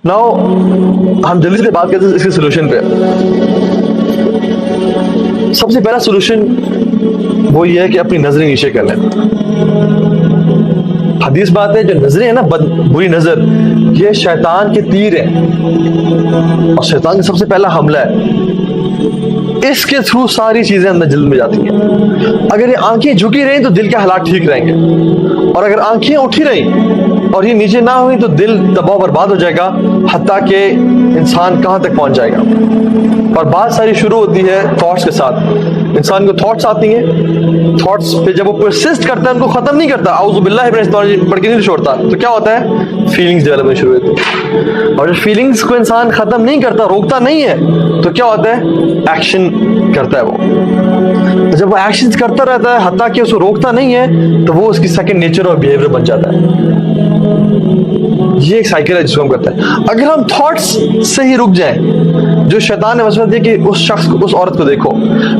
Now हम जल्दी से बात करते हैं इसके सोल्यूशन पे. सबसे पहला सोल्यूशन वो ये है कि अपनी नजरें नीचे कर लें. हदीस बात है, जो नजरें हैं ना, बुरी नजर, ये शैतान के तीर हैं और शैतान का सबसे पहला हमला है. इसके थ्रू सारी चीजें अंदर दिल में जाती हैं. अगर ये आंखें झुकी रहीं तो दिल के हालात ठीक रहेंगे, और अगर आंखें उठी रहीं और ये नीचे ना हुई तो दिल तबाह बर्बाद हो जाएगा, हत्ता कि इंसान कहाँ तक पहुंच जाएगा. और बात सारी शुरू होती है थॉट्स के साथ. इंसान को थॉट्स आती हैं, थॉट्स पे जब वो परसिस्ट करता है, उनको खत्म नहीं करता, आउज़ु बिल्लाहि मिनश शैतानिर रजीम पढ़ के नहीं छोड़ता, तो क्या होता है, फीलिंग्स डेवलप होनी शुरू होती है. और जब फीलिंग्स को इंसान खत्म नहीं करता, रोकता नहीं है, तो क्या होता है, एक्शन करता है वो. जब वो एक्शन करता रहता है, हत्ता कि उसको रोकता नहीं है, तो वो उसकी सेकंड नेचर और बिहेवियर बन जाता है. ये एक साइकिल है जिसको हम करते हैं. अगर हम थॉट्स से ही रुक जाएं, जो शैतान ने वसवसा दिया कि उस शख्स को, उस औरत को देखो,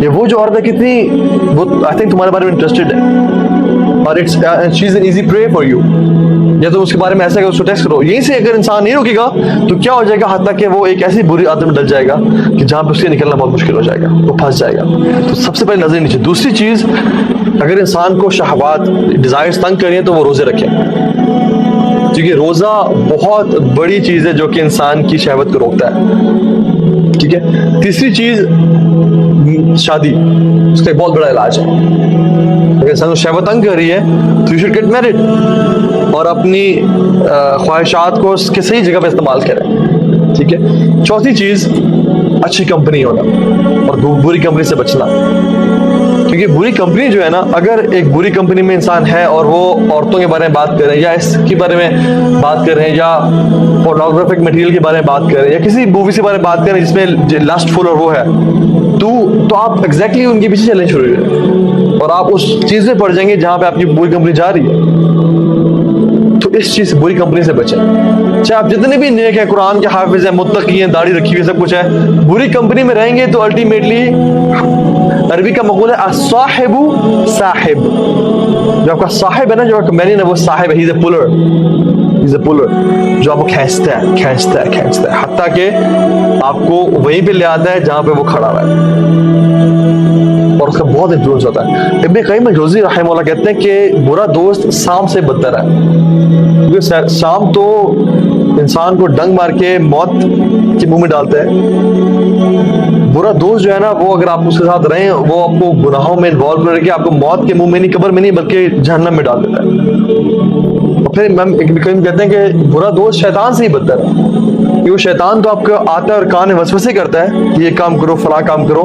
ये वो जो औरत है कितनी, वो आई थिंक तुम्हारे बारे में इंटरेस्टेड है और it's she is an easy prey for you, या तो उसके बारे में ऐसा है उसको टेक्स्ट करो. यहीं से अगर इंसान नहीं रुकेगा तो क्या हो जाएगा, हत्ता कि वो एक ऐसी बुरी आदत में डल जाएगा कि जहाँ पे उससे निकलना बहुत मुश्किल हो जाएगा, वो फंस जाएगा. तो सबसे पहले नजर नीचे. दूसरी चीज, अगर इंसान को शहवात, डिजायर्स तंग करें तो वो रोजे रखें, क्योंकि रोजा बहुत बड़ी चीज है जो कि इंसान की शहवत को रोकता है. ठीक है. तीसरी चीज, शादी, उसका एक बहुत बड़ा इलाज है. अगर इंसान को शहवत तंग कर रही है तो यू शुड गेट मैरिड और अपनी ख्वाहिशात को उसके सही जगह पे इस्तेमाल करें. ठीक है. चौथी चीज, अच्छी कंपनी होना और बुरी कंपनी से बचना. क्योंकि बुरी कंपनी जो है ना, अगर एक बुरी कंपनी में इंसान है और वो औरतों के बारे में बात कर रहे हैं, या इसके बारे में बात कर रहे हैं, या पोर्नोग्राफिक मटेरियल के बारे में बात कर रहे हैं, या किसी मूवी के बारे में बात कर रहे हैं जिसमें लस्टफुल और वो है, तो आप एग्जैक्टली उनके पीछे चलने शुरू हो जाएंगे और आप उस चीज में पड़ जाएंगे जहां पे आपकी बुरी कंपनी जा रही है. तो इस चीज से, बुरी कंपनी से बचें. चाहे आप जितने भी नेक हैं, कुरान के हाफिज हैं, मुत्तकी हैं, दाढ़ी रखी हुई, सब कुछ है, बुरी कंपनी में रहेंगे तो अल्टीमेटली, अरबी का मक़ूल है अस्साहिबु साहिब. जो आपका साहिब है ना, जो आपका मैनी ना, वो साहिब है. He is a puller, he is a puller, जो आपको खींचता है, खींचता है, खींचता है, हत्ता कि आपको वहीं पे ले आता है जहां पे वो खड़ा हुआ है और उसका बहुत इन्फ्लुएंस होता है. इब्न क़य्यिम अल-जौज़ी रहमहुल्लाह कहते हैं कि बुरा दोस्त शाम से बदतर है, क्योंकि शाम तो इंसान को डंग मार के मौत के मुंह में डालता है. बुरा दोस्त जो है ना, वो अगर आप उसके साथ रहें, वो आपको गुनाहों में इन्वॉल्व करके आपको मौत के मुंह में नहीं, कब्र में नहीं, बल्कि जहन्नम में डाल देता है. और फिर इमाम इब्न क़य्यिम कहते हैं कि बुरा दोस्त शैतान से ही बदतर है, क्योंकि वो शैतान तो आपको आता है और कान में वसवसे करता है कि ये काम करो, फला काम करो.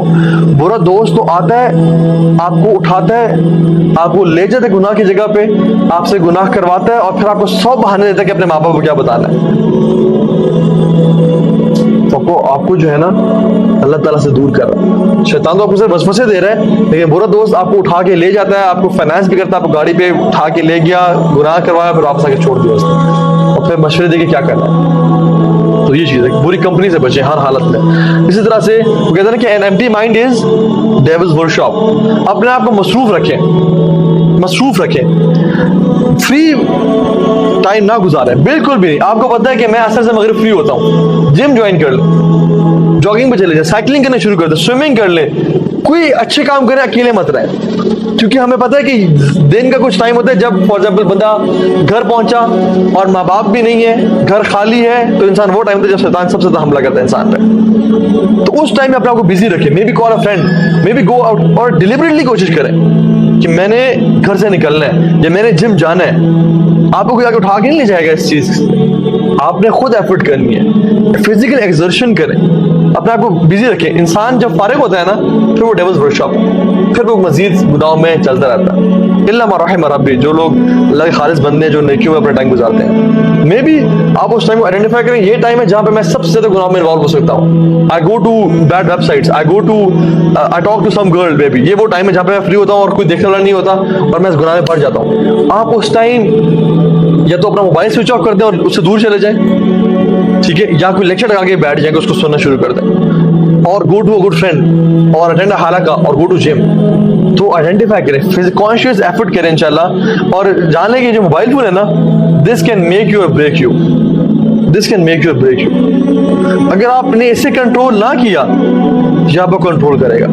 बुरा दोस्त तो आता है, आपको उठाता है, आपको ले जाता है गुनाह की जगह पे, आपसे गुनाह करवाता है और फिर आपको 100 बहाने देता है कि अपने माँ बाप को क्या बताना है. तो आपको जो है ना, अल्लाह ताला से दूर कर रहा है. शैतान तो आपको सिर्फ वसवसे दे रहा है, लेकिन बुरा दोस्त आपको उठा के ले जाता है, आपको फाइनेंस भी करता है, आपको गाड़ी पे उठा के ले गया, गुनाह करवाया, फिर वापस आके छोड़ दिया उसने, और फिर मशवरे दे के क्या करना है. तो ये चीज़ है, बुरी कंपनी से बचें हर हालत में. इसी तरह से वो कहते हैं कि an empty mind is devils workshop. अपने आप को मसरूफ रखें, मसरूफ रखें. फ्री टाइम ना गुजारें, बिल्कुल भी नहीं. आपको पता है कि मैं असर से मगरिब फ्री होता हूँ, जिम ज्वाइन कर लें, जॉगिंग पे चले जाए, साइकिलिंग करना शुरू कर दें, स्विमिंग कर लें, कोई अच्छे काम करें, अकेले मत रहें. क्योंकि हमें पता है कि दिन का कुछ टाइम होता है जब फॉर एग्जाम्पल बंदा घर पहुंचा और माँ बाप भी नहीं है, घर खाली है, तो इंसान वो टाइम होता है जब शैतान सबसे ज्यादा हमला करता है इंसान पे. तो उस टाइम में अपने आप को बिजी रखें. May be call a friend, may be go out, और डिलिबरेटली कोशिश करें कि मैंने घर से निकलना है या मैंने जिम जाना है. आपको कोई आके उठा के नहीं ले जाएगा इस चीज से, आपने खुद एफर्ट करनी है. फिजिकल एक्सर्शन करें, अपने आप को बिजी रखें. इंसान जब फारिग होता है ना, फिर वो डेविल्स वर्कशॉप, फिर वो मजीद गुनाहों में चलता रहता है. इल्ला मा रहिम रब्बी, जो लोग अल्लाह के खालिस बंदे हैं, जो नेकियों में अपना टाइम गुजारते हैं. मे बी आप उस टाइम को आइडेंटिफाई करें, ये टाइम है जहाँ पे मैं सबसे ज्यादा गुनाहों में इन्वॉल्व हो सकता हूँ. I go to bad websites, I go to, I talk to some girl baby. ये वो टाइम है जहाँ पे मैं फ्री होता हूँ और कोई देखने वाला नहीं होता और मैं इस गुनाह में पड़ जाता हूँ. आप उस टाइम या तो अपना मोबाइल स्विच ऑफ कर दें और उससे दूर चले जाएं, ठीक है, या कोई लेक्चर लगा के बैठ जाएंगे, उसको सुनना शुरू कर दें, और go to a good friend और अटेंड अ हालका और गो टू जिम. तो आइडेंटिफाई करें, कॉन्शियस एफर्ट करें इंशाल्लाह, और जान लें कि जो मोबाइल फोन है ना, this can make you or break you. This can make you break you. अगर आपने इसे कंट्रोल ना किया, ये आपको कंट्रोल करेगा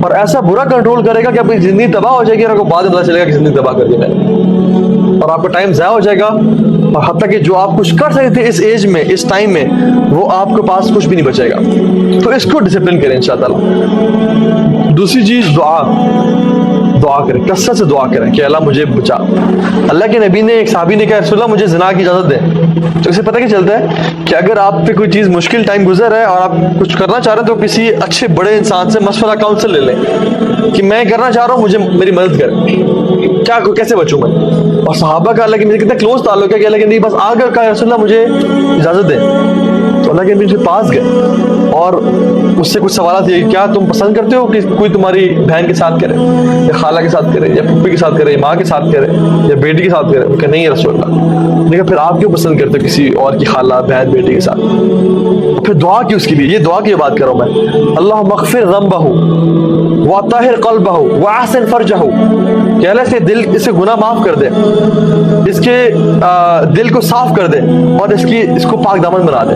और ऐसा बुरा कंट्रोल करेगा कि आपकी जिंदगी तबाह हो जाएगी और आपको बाद में पता चलेगा कि जिंदगी तबाह कर दी मैंने, और आपका टाइम ज़ाया हो जाएगा. और हत्ता कि जो आप कुछ कर सकते थे इस एज में, इस टाइम में, वो आपके पास कुछ भी नहीं बचेगा. तो इसको डिसिप्लिन करें इंशाअल्लाह. दूसरी चीज़ दुआ करें, कसरत से दुआ करें कि अल्लाह मुझे बचा. अल्लाह के नबी ने, एक साहबी ने कहा रसूलल्लाह मुझे ज़िना की इजाज़त दे. तो इससे पता क्या चलता है कि अगर आप पे कोई चीज़ मुश्किल टाइम गुजर है और आप कुछ करना चाह रहे हैं तो किसी अच्छे बड़े इंसान से मशवरा, काउंसिल ले लें कि मैं करना चाह रहा हूँ, मुझे मेरी मदद करें, क्या कैसे बचूँ मैं. और सहाबा का अल्लाह के नबी कितना क्लोज ताल्लुक है कि अल्लाह के नबी बस आगे कहा रसूलल्लाह मुझे इजाज़त दे. तो अल्लाह के नबी उसके पास गए और उससे कुछ सवाल थे, क्या तुम पसंद करते हो कि कोई तुम्हारी बहन के साथ करे, या खाला के साथ करे, या पुप्पी के साथ करे, या माँ के साथ करे, या बेटी के साथ करे. वो कहा नहीं रसूलल्लाह. लेकिन फिर आप क्यों पसंद करते हो किसी और की खाला, बहन, बेटी के साथ. फिर दुआ की उसके लिए, ये दुआ की बात कर रहा हूँ मैं. अल्लाह मग़फ़िर ज़ंबहु व ताहिर क़ल्बहु व अहसिन फ़र्जहु, कि अल्लाह से दिल, इसे गुनाह माफ़ कर दे, इसके दिल को साफ कर दे और इसको पाक दामन बना दे.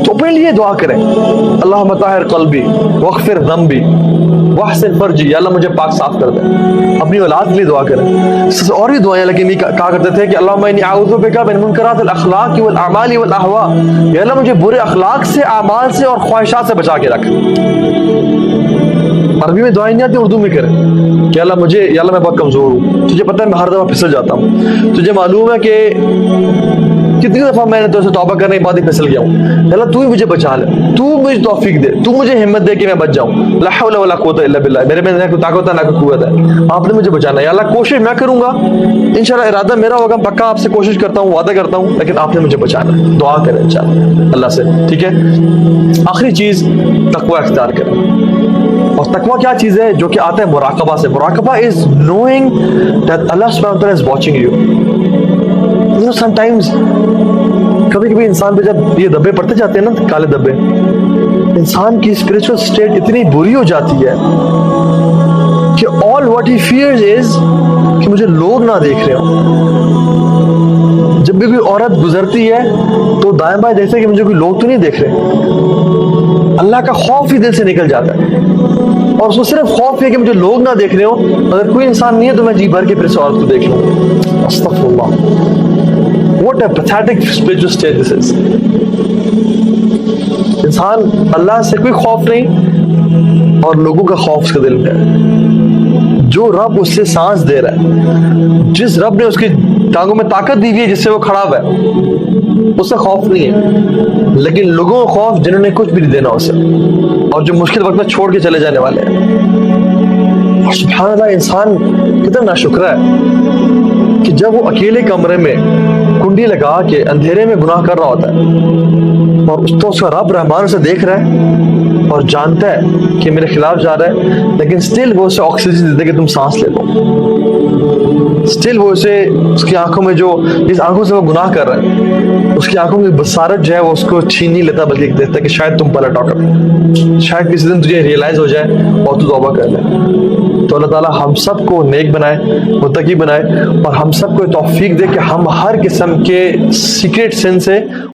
तो अपने लिए दुआ करें, अल्लाहुम्मा ताहिर क़ल्बी वग़फ़िर ज़ंबी वहसिन फ़र्जी, अल्लाह मुझे पाक साफ कर दे. अपनी औलाद के लिए दुआ करें. और भी दुआएं लेकिन कहा करते थे कि अल्लाहुम्मा इन्नी अऊज़ु बिका मिन मुनकरातिल अख़लाक़ि वल अमाली वल अहवा, या अल्लाह मुझे बुरे अखलाक से, आमाल से और ख्वाहिशात से बचा के रख. अरबी में दुआएं नहीं आती, उर्दू में करें कि अल्लाह मुझे, या अल्लाह मैं बहुत कमज़ोर हूँ, तुझे पता है मैं हर दफ़ा फिसल जाता हूँ, तुझे मालूम है कि कितनी दफ़ा मैंने तुझसे तौबा करने के बाद ही फिसल गया हूँ, अल्लाह तू ही मुझे बचा ले, तू मुझे तौफीक दे, तू मुझे हिम्मत दे कि मैं बच जाऊँ. ला हौला वला कुव्वता इल्ला बिल्लाह, मेरे में ना कोई ताकत है ना कोई कुव्वत है, आपने मुझे बचाना है. या अल्लाह कोशिश मैं करूँगा, इंशाअल्लाह इरादा मेरा होगा, पक्का आपसे कोशिश करता हूँ, वादा करता हूँ, लेकिन आपने मुझे बचाना है. दुआ करें इंशाअल्लाह अल्लाह से, ठीक है. आखिरी चीज़ तक़वा इख्तियार करें. और तक़वा क्या चीज़ है? जो कि आता है मुराक़बा से. मुराक़बा इज़ नोइंग दैट अल्लाह सुब्हानहू व तआला is watching you. You know sometimes, कभी कभी इंसान पे जब ये धब्बे पड़ते जाते हैं ना, काले धब्बे, इंसान की स्पिरिचुअल स्टेट इतनी बुरी हो जाती है कि all what he fears is कि मुझे लोग ना देख रहे हो. जब भी कोई औरत गुजरती है तो दाएं बाएं देखते हैं कि मुझे कोई लोग तो नहीं देख रहे. अल्लाह का खौफ ही दिल से निकल जाता है और उसको सिर्फ खौफ है कि मुझे लोग ना देख रहे हो. अगर कोई इंसान नहीं है तो मैं जी भर के फिर से औरत को देख लूँ. अस्तग़फिरुल्लाह. What a pathetic spiritual state this is. इंसान अल्लाह से कोई खौफ नहीं और लोगों का खौफ उसके दिल में है. जो रब उससे सांस दे रहा है, जिस रब ने उसकी टांगों में ताकत दी हुई है जिससे वो खड़ा हुआ है, उससे खौफ नहीं है. लेकिन लोगों का खौफ जिन्होंने कुछ भी नहीं देना उसे, और जो मुश्किल वक्त में छोड़ के चले जाने वाले हैं. और सुभान अल्लाह, इंसान कितना नाशुक्र है कि जब वो अकेले कमरे में कुंडी लगा के अंधेरे में गुनाह कर रहा होता है और तो उसका रब रहमान उसे देख रहा है और जानता है कि मेरे खिलाफ जा रहा है, लेकिन स्टिल वो उसे ऑक्सीजन देता है कि तुम सांस ले लो. स्टिल वो उसे, उसकी आंखों में जो, जिस आंखों से वो गुनाह कर रहा है, उसकी आंखों की बसारत जो है वो उसको छीन नहीं लेता, बल्कि देखता है कि शायद तुम पलट आओ, शायद किसी दिन तुझे रियलाइज हो जाए और तू तौबा कर ले. तो अल्लाह ताला हम सब को नेक बनाए, मुत्तकी बनाए, और हम सब को तौफीक दे कि हम हर किस्म के सीक्रेट सिन से